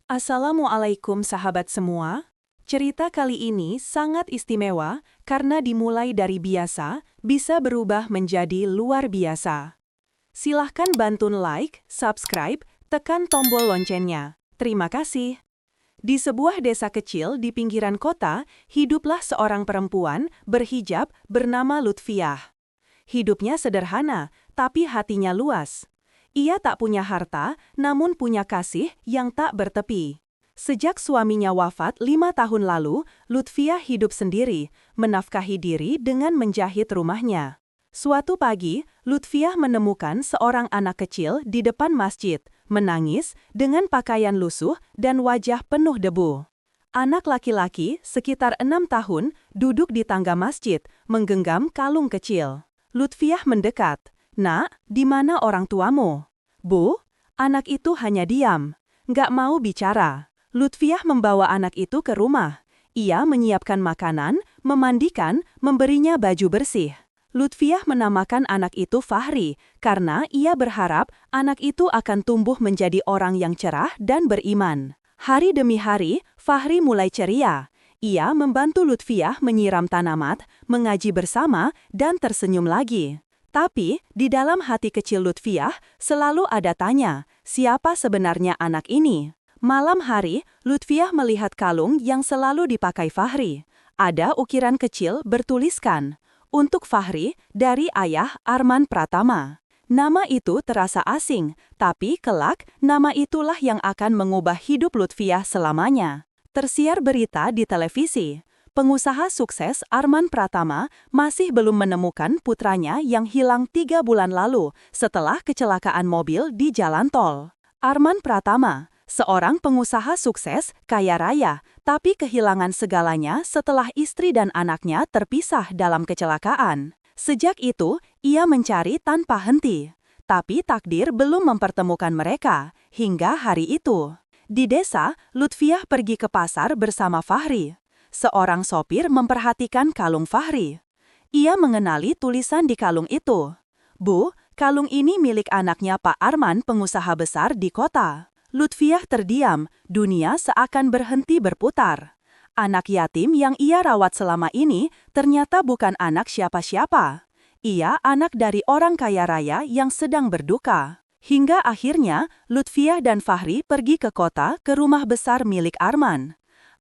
Assalamualaikum sahabat semua. Cerita kali ini sangat istimewa karena dimulai dari biasa bisa berubah menjadi luar biasa. Silahkan bantu like, subscribe, tekan tombol loncengnya. Terima kasih. Di sebuah desa kecil di pinggiran kota, hiduplah seorang perempuan berhijab bernama Lutfiah. Hidupnya sederhana, tapi hatinya luas. Ia tak punya harta, namun punya kasih yang tak bertepi. Sejak suaminya wafat 5 tahun lalu, Lutfiah hidup sendiri, menafkahi diri dengan menjahit rumahnya. Suatu pagi, Lutfiah menemukan seorang anak kecil di depan masjid, menangis dengan pakaian lusuh dan wajah penuh debu. Anak laki-laki sekitar 6 tahun duduk di tangga masjid, menggenggam kalung kecil. Lutfiah mendekat. "Nak, di mana orang tuamu?" "Bu," anak itu hanya diam, nggak mau bicara. Lutfiah membawa anak itu ke rumah. Ia menyiapkan makanan, memandikan, memberinya baju bersih. Lutfiah menamakan anak itu Fahri, karena ia berharap anak itu akan tumbuh menjadi orang yang cerah dan beriman. Hari demi hari, Fahri mulai ceria. Ia membantu Lutfiah menyiram tanaman, mengaji bersama, dan tersenyum lagi. Tapi, di dalam hati kecil Lutfiah, selalu ada tanya, siapa sebenarnya anak ini? Malam hari, Lutfiah melihat kalung yang selalu dipakai Fahri. Ada ukiran kecil bertuliskan, "Untuk Fahri, dari ayah Arman Pratama." Nama itu terasa asing, tapi kelak, nama itulah yang akan mengubah hidup Lutfiah selamanya. Tersiar berita di televisi. Pengusaha sukses Arman Pratama masih belum menemukan putranya yang hilang 3 bulan lalu setelah kecelakaan mobil di jalan tol. Arman Pratama, seorang pengusaha sukses kaya raya, tapi kehilangan segalanya setelah istri dan anaknya terpisah dalam kecelakaan. Sejak itu, ia mencari tanpa henti. Tapi takdir belum mempertemukan mereka hingga hari itu. Di desa, Lutfiah pergi ke pasar bersama Fahri. Seorang sopir memperhatikan kalung Fahri. Ia mengenali tulisan di kalung itu. "Bu, kalung ini milik anaknya Pak Arman, pengusaha besar di kota." Lutfiah terdiam, dunia seakan berhenti berputar. Anak yatim yang ia rawat selama ini ternyata bukan anak siapa-siapa. Ia anak dari orang kaya raya yang sedang berduka. Hingga akhirnya, Lutfiah dan Fahri pergi ke kota ke rumah besar milik Arman.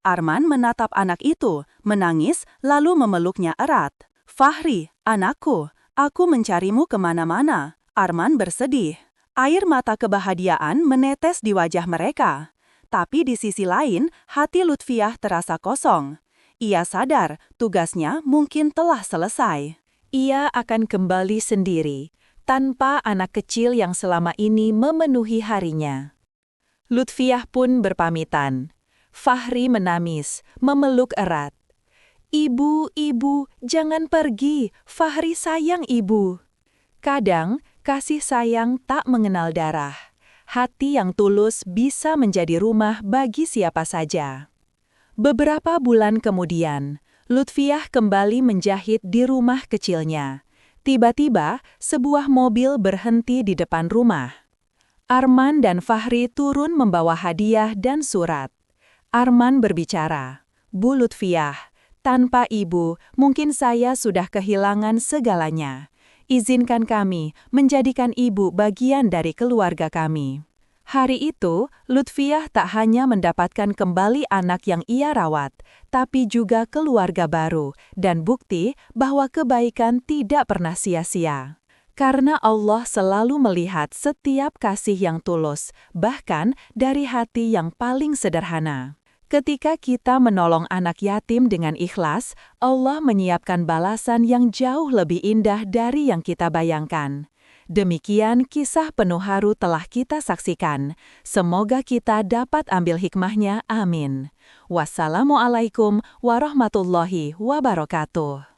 Arman menatap anak itu, menangis, lalu memeluknya erat. "Fahri, anakku, aku mencarimu kemana-mana." Arman bersedih. Air mata kebahagiaan menetes di wajah mereka. Tapi di sisi lain, hati Lutfiah terasa kosong. Ia sadar tugasnya mungkin telah selesai. Ia akan kembali sendiri, tanpa anak kecil yang selama ini memenuhi harinya. Lutfiah pun berpamitan. Fahri menangis, memeluk erat. "Ibu, ibu, jangan pergi. Fahri sayang ibu." Kadang, kasih sayang tak mengenal darah. Hati yang tulus bisa menjadi rumah bagi siapa saja. Beberapa bulan kemudian, Lutfiah kembali menjahit di rumah kecilnya. Tiba-tiba, sebuah mobil berhenti di depan rumah. Arman dan Fahri turun membawa hadiah dan surat. Arman berbicara, "Bu Lutfiah, tanpa ibu, mungkin saya sudah kehilangan segalanya. Izinkan kami menjadikan ibu bagian dari keluarga kami." Hari itu, Lutfiah tak hanya mendapatkan kembali anak yang ia rawat, tapi juga keluarga baru dan bukti bahwa kebaikan tidak pernah sia-sia. Karena Allah selalu melihat setiap kasih yang tulus, bahkan dari hati yang paling sederhana. Ketika kita menolong anak yatim dengan ikhlas, Allah menyiapkan balasan yang jauh lebih indah dari yang kita bayangkan. Demikian kisah penuh haru telah kita saksikan. Semoga kita dapat ambil hikmahnya. Amin. Wassalamualaikum warahmatullahi wabarakatuh.